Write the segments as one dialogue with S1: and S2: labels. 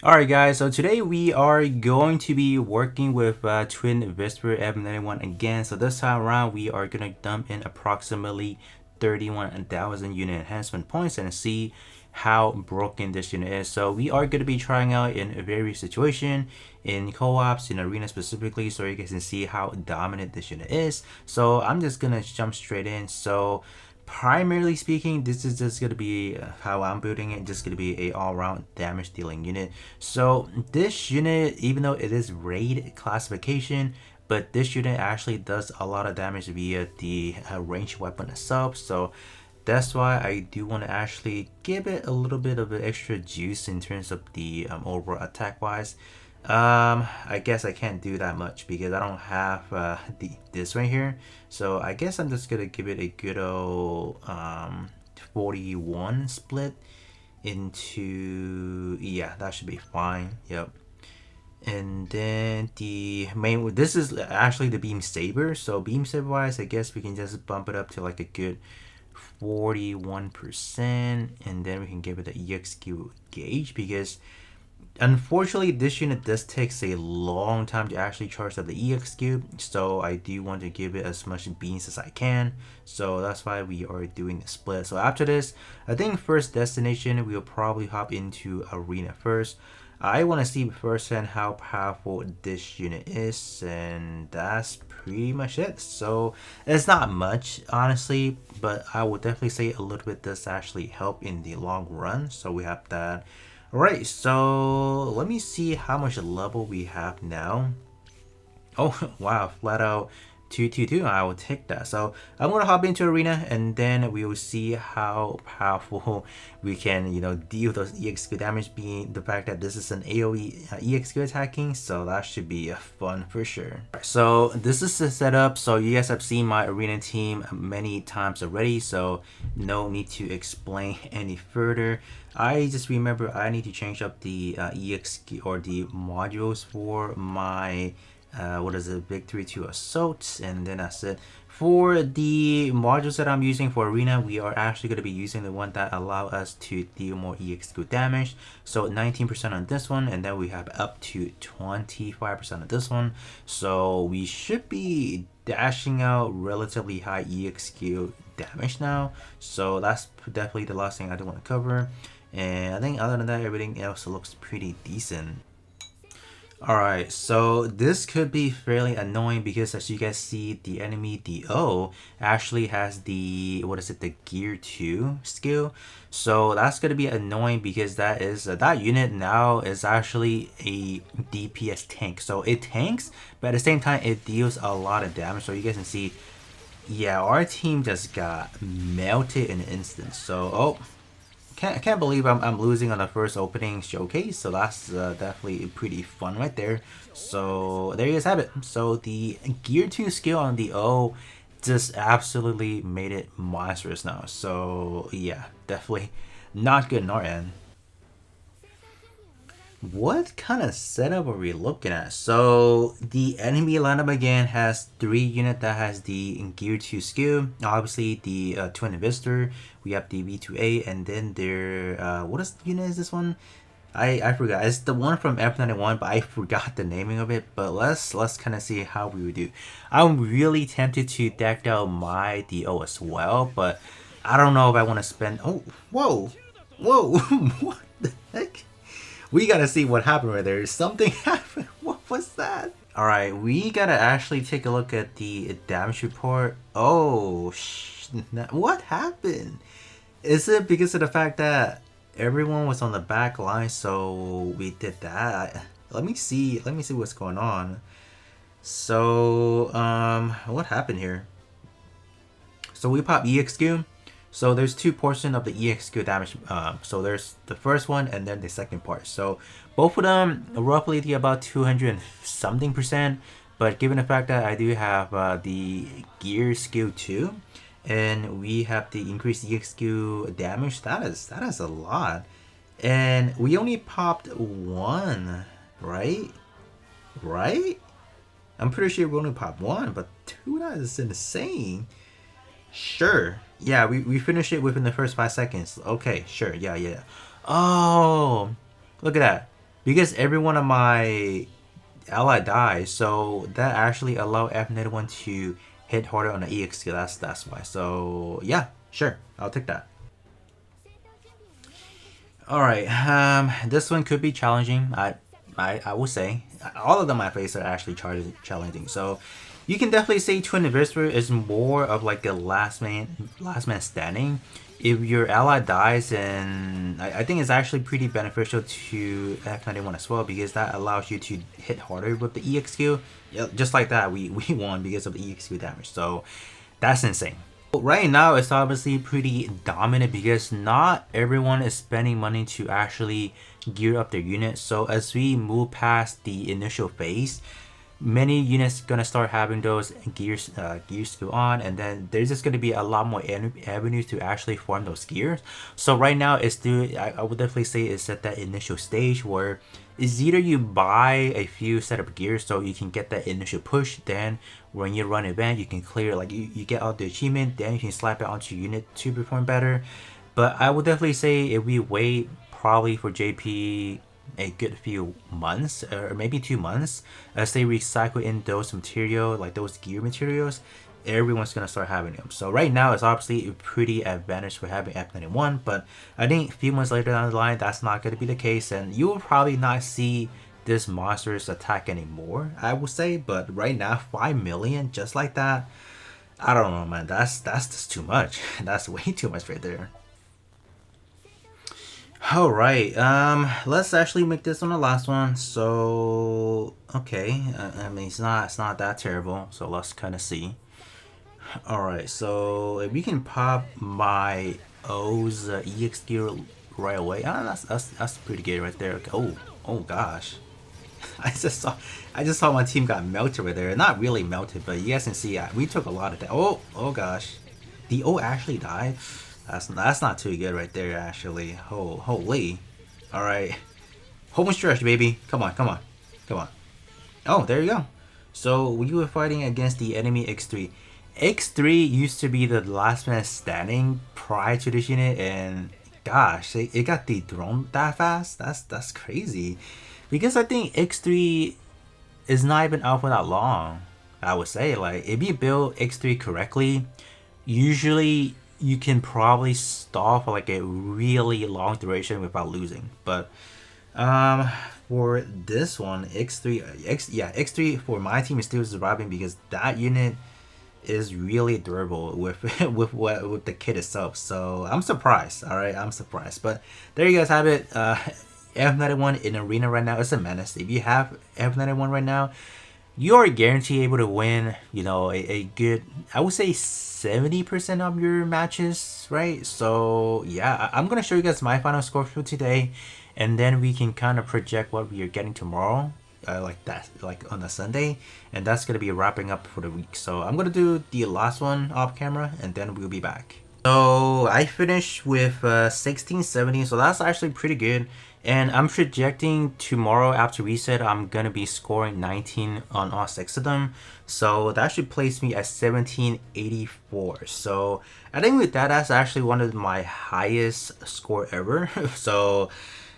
S1: Alright guys, so today we are going to be working with Twin VSBR F91 again. So this time around we are going to dump in approximately 31,000 unit enhancement points and see how broken this unit is. So we are going to be trying out in various situations, in co-ops, in arena specifically, so you guys can see how dominant this unit is. So I'm just going to jump straight in. So primarily speaking, this is just going to be how I'm building it, just going to be a all-round damage dealing unit. So this unit, even though it is raid classification, but this unit actually does a lot of damage via the ranged weapon itself. So that's why I do want to actually give it a little bit of an extra juice in terms of the overall attack wise. I guess I can't do that much because I don't have this right here. So I guess I'm just gonna give it a good old 41 split into, yeah, that should be fine. Yep. And then the main, this is actually the beam saber. So beam saber wise, I guess we can just bump it up to like a good 41%, and then we can give it the EXQ gauge because unfortunately this unit does takes a long time to actually charge up the EXQ, so I do want to give it as much beans as I can, so that's why we are doing the split. So after this, I think first destination we'll probably hop into arena first. I want to see firsthand how powerful this unit is, and that's pretty much it. So it's not much honestly, but I would definitely say a little bit does actually help in the long run. So we have that. Alright, so let me see how much level we have now. Oh wow, flat out 222. I will take that. So I'm gonna hop into arena and then we will see how powerful we can, deal those EXQ damage, being the fact that this is an AoE EXQ attacking, so that should be fun for sure. So this is the setup. So you guys have seen my arena team many times already, so no need to explain any further. I just remember I need to change up the EXQ or the modules for my what is it, victory to assault, and then that's it. For the modules that I'm using for arena, we are actually going to be using the one that allow us to deal more EXQ damage. So 19% on this one, and then we have up to 25% on this one. So we should be dashing out relatively high EXQ damage now. So that's definitely the last thing I do want to cover. And I think other than that, everything else looks pretty decent. Alright, so this could be fairly annoying because as you guys see, the enemy DO actually has the, the gear 2 skill. So that's going to be annoying because that is, that unit now is actually a DPS tank. So it tanks, but at the same time it deals a lot of damage. So you guys can see, yeah, our team just got melted in an instant. So, oh. I can't believe I'm losing on the first opening showcase, so that's definitely pretty fun right there. So there you guys have it. So the gear 2 skill on the O just absolutely made it monstrous now. So yeah, definitely not good in our end. What kind of setup are we looking at? So the enemy lineup again has 3 units that has the gear 2 skill. Obviously the twin investor, we have the V2A, and then their what is unit is this one? I forgot. It's the one from F91, but I forgot the naming of it. But let's kind of see how we would do. I'm really tempted to deck out my DO as well, but I don't know if I want to spend. Oh, whoa, whoa, what the heck? We gotta see what happened right there. Something happened. What was that? Alright, we gotta actually take a look at the damage report. Oh, what happened? Is it because of the fact that everyone was on the back line, so we did that? Let me see what's going on. So, what happened here? So we pop EXQ. So there's 2 portions of the EXQ damage. So there's the first one and then the second part. So both of them roughly to about 200 and something %. But given the fact that I do have the gear skill 2, and we have the increased EXQ damage, that is a lot. And we only popped 1, right? Right? I'm pretty sure we only popped 1, but 2, that is insane. Sure. Yeah, we finished it within the first 5 seconds. Okay, sure. Yeah. Oh, look at that. because every one of my ally dies, so that actually allow F91 to hit harder on the EX skill. That's why. So yeah, sure, I'll take that. All right, this one could be challenging. I will say all of them I face are actually challenging. So you can definitely say Twin Anniversary is more of like a last man standing. If your ally dies, and I think it's actually pretty beneficial to F91 as well, because that allows you to hit harder with the EXQ. Yeah, just like that, we won because of the EXQ damage. So that's insane. Right now, it's obviously pretty dominant because not everyone is spending money to actually gear up their unit. So as we move past the initial phase, many units gonna start having those gears to on, and then there's just gonna be a lot more avenues to actually form those gears. So right now it's still, I would definitely say it's at that initial stage where it's either you buy a few set of gears so you can get that initial push, then when you run event you can clear, like you get out the achievement, then you can slap it onto your unit to perform better. But I would definitely say if we wait probably for JP a good few months or maybe 2 months as they recycle in those material, like those gear materials, everyone's gonna start having them. So right now it's obviously a pretty advantage for having F91, but I think a few months later down the line that's not gonna be the case, and you will probably not see this monster's attack anymore, I would say. But right now 5 million just like that, I don't know, man, that's just too much. That's way too much right there. All right, let's actually make this on the last one. So okay, I mean it's not that terrible. So let's kind of see. All right, so if we can pop my O's EX gear right away, that's pretty good right there. Okay. Oh gosh, I just saw my team got melted right there. Not really melted, but you guys can see we took a lot of that. Oh gosh, the O actually died. That's not too good right there, actually. Holy. Alright. Home stretch, baby. Come on, come on. Come on. Oh, there you go. So we were fighting against the enemy X3. X3 used to be the last man standing prior to this unit, and gosh, it got dethroned that fast. That's crazy. Because I think X3 is not even out for that long. I would say, like, if you build X3 correctly, usually you can probably stall for like a really long duration without losing. But for this one, X3 for my team is still surviving because that unit is really durable with with the kit itself. So I'm surprised. All right, I'm surprised. But there you guys have it. F91 in arena right now is a menace. If you have F91 right now, you are guaranteed able to win, you know, a good, I would say 70% of your matches, right? So yeah, I'm gonna show you guys my final score for today, and then we can kind of project what we are getting tomorrow, like that, like on a Sunday, and that's gonna be wrapping up for the week. So I'm gonna do the last one off camera, and then we'll be back. So I finished with 1670, so that's actually pretty good. And I'm projecting tomorrow after reset, I'm gonna be scoring 19 on all 6 of them. So that should place me at 1784. So I think with that, that's actually one of my highest score ever. So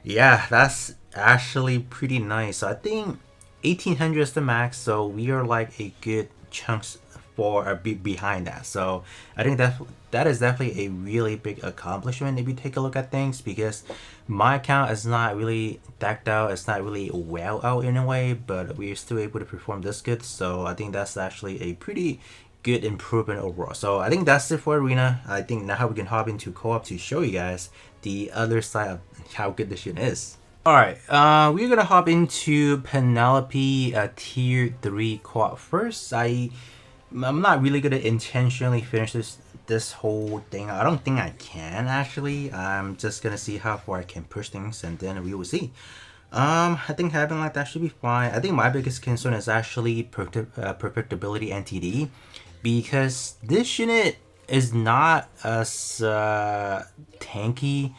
S1: yeah, that's actually pretty nice. So I think 1800 is the max. So we are like a good chunks for a bit behind that. So I think that is definitely a really big accomplishment if you take a look at things, because my account is not really decked out, it's not really well out in a way, but we're still able to perform this good. So I think that's actually a pretty good improvement overall. So I think that's it for arena. I think now we can hop into co-op to show you guys the other side of how good this unit is. Alright, we're gonna hop into Penelope tier 3 co-op first. I'm not really gonna intentionally finish this whole thing. I don't think I can actually. I'm just gonna see how far I can push things, and then we will see. I think having like that should be fine. I think my biggest concern is actually perfectibility NTD, because this unit is not as tanky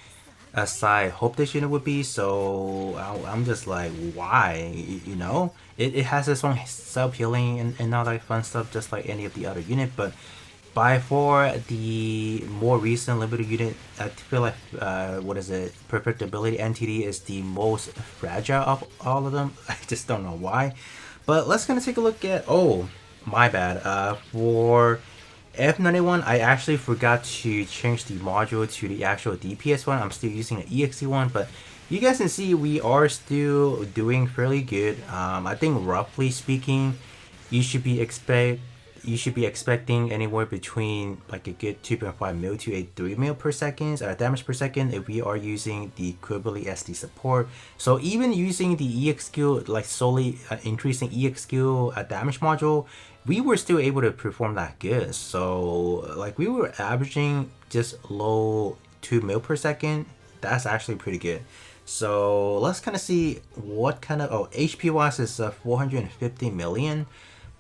S1: as I hope this unit would be. So I'm just like, why? You know, it has its own self-healing and all that fun stuff, just like any of the other unit, but by far the more recent limited unit, I feel like what is it? Perfectibility NTD is the most fragile of all of them. I just don't know why. But let's gonna take a look at. Oh, my bad. For F91, I actually forgot to change the module to the actual DPS one. I'm still using the EXE one, but you guys can see we are still doing fairly good. I think roughly speaking, you should be expecting anywhere between like a good 2.5 mil to a 3 mil per second damage per second if we are using the equivalent SD support. So even using the EX skill, like solely increasing EX skill damage module, we were still able to perform that good. So like we were averaging just low 2 mil per second. That's actually pretty good. So let's kind of see what kind of, oh, HP wise is 450 million.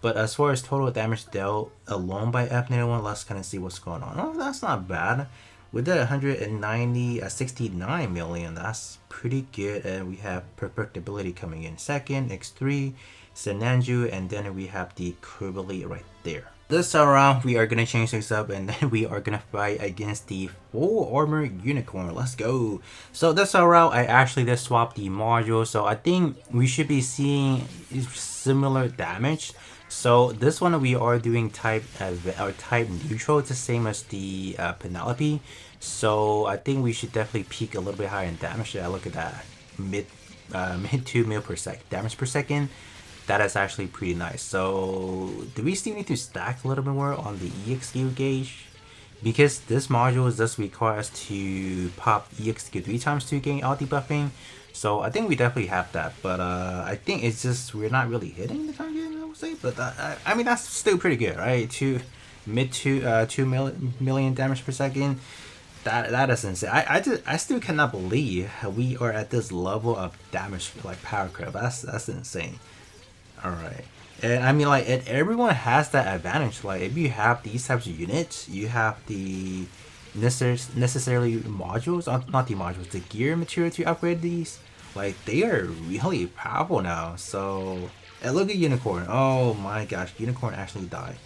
S1: But as far as total damage dealt alone by F91, let's kind of see what's going on. Oh, that's not bad. We did 69 million. That's pretty good. And we have Perfectibility coming in second, X3, Senanju, and then we have the Kurbali right there. This time around, we are going to change things up and then we are going to fight against the full armor unicorn. Let's go. So this time around, I actually did swap the module. So I think we should be seeing similar damage. So this one we are doing type neutral. It's the same as the Penelope. So I think we should definitely peak a little bit higher in damage. Yeah, look at that, mid 2 mil per sec damage per second. That is actually pretty nice. So do we still need to stack a little bit more on the EXQ gauge? Because this module does require us to pop EXQ 3 times to gain all debuffing. So I think we definitely have that. But I think it's just we're not really hitting the target, I would say. But I mean, that's still pretty good, right? Mid 2 million damage per second. That is insane. I still cannot believe we are at this level of damage, like power creep. That's insane. Alright, and I mean, like, everyone has that advantage. Like, if you have these types of units, you have the necessarily modules, not the modules, the gear material to upgrade these. Like, they are really powerful now. So, and look at Unicorn. Oh my gosh, Unicorn actually died.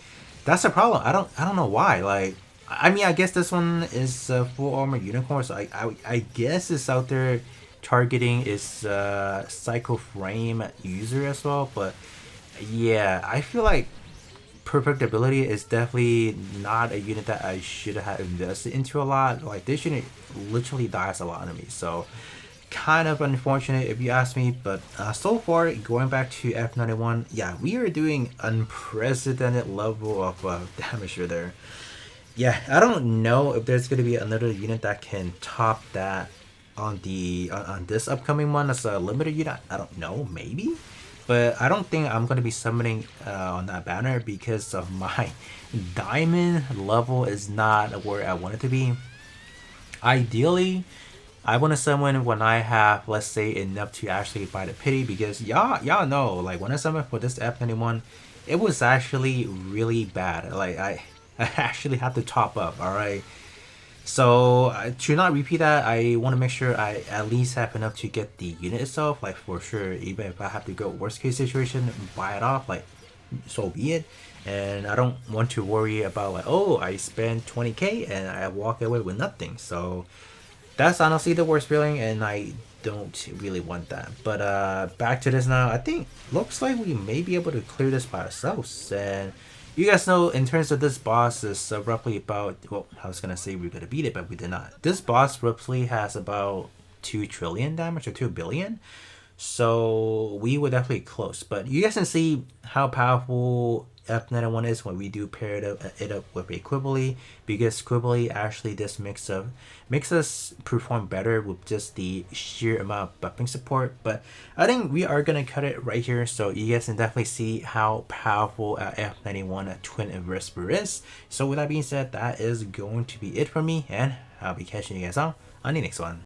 S1: That's the problem. I don't know why. Like, I mean, I guess this one is full armor Unicorn, so I guess it's out there targeting is Psycho Frame user as well. But yeah, I feel like Perfectibility is definitely not a unit that I should have invested into a lot. Like, this unit literally dies a lot of me, so kind of unfortunate if you ask me. But so far, going back to F91, yeah, we are doing unprecedented level of damage there. Yeah, I don't know if there's gonna be another unit that can top that on this upcoming one as a limited unit. I don't know, maybe, but I don't think I'm going to be summoning on that banner because of my diamond level is not where I want it to be. Ideally, I want to summon when I have, let's say, enough to actually buy the pity, because y'all know, like, when I summoned for this F91, it was actually really bad. Like, I actually had to top up. All right. So to not repeat that, I want to make sure I at least have enough to get the unit itself. Like, for sure, even if I have to go worst case situation, buy it off, like, so be it. And I don't want to worry about, like, oh, I spent 20k and I walk away with nothing. So that's honestly the worst feeling, and I don't really want that. But back to this now. I think looks like we may be able to clear this by ourselves. And you guys know, in terms of this boss, is roughly about, well, I was gonna say we are gonna beat it, but we did not. This boss roughly has about 2 trillion damage, or 2 billion. So we were definitely close. But you guys can see how powerful F91 is when we do pair it up with a Quibbly, because Quibbly actually this makes us perform better with just the sheer amount of buffing support. But I think we are gonna cut it right here, so you guys can definitely see how powerful F91 Twin VSBR is. So with that being said, that is going to be it for me, and I'll be catching you guys on the next one.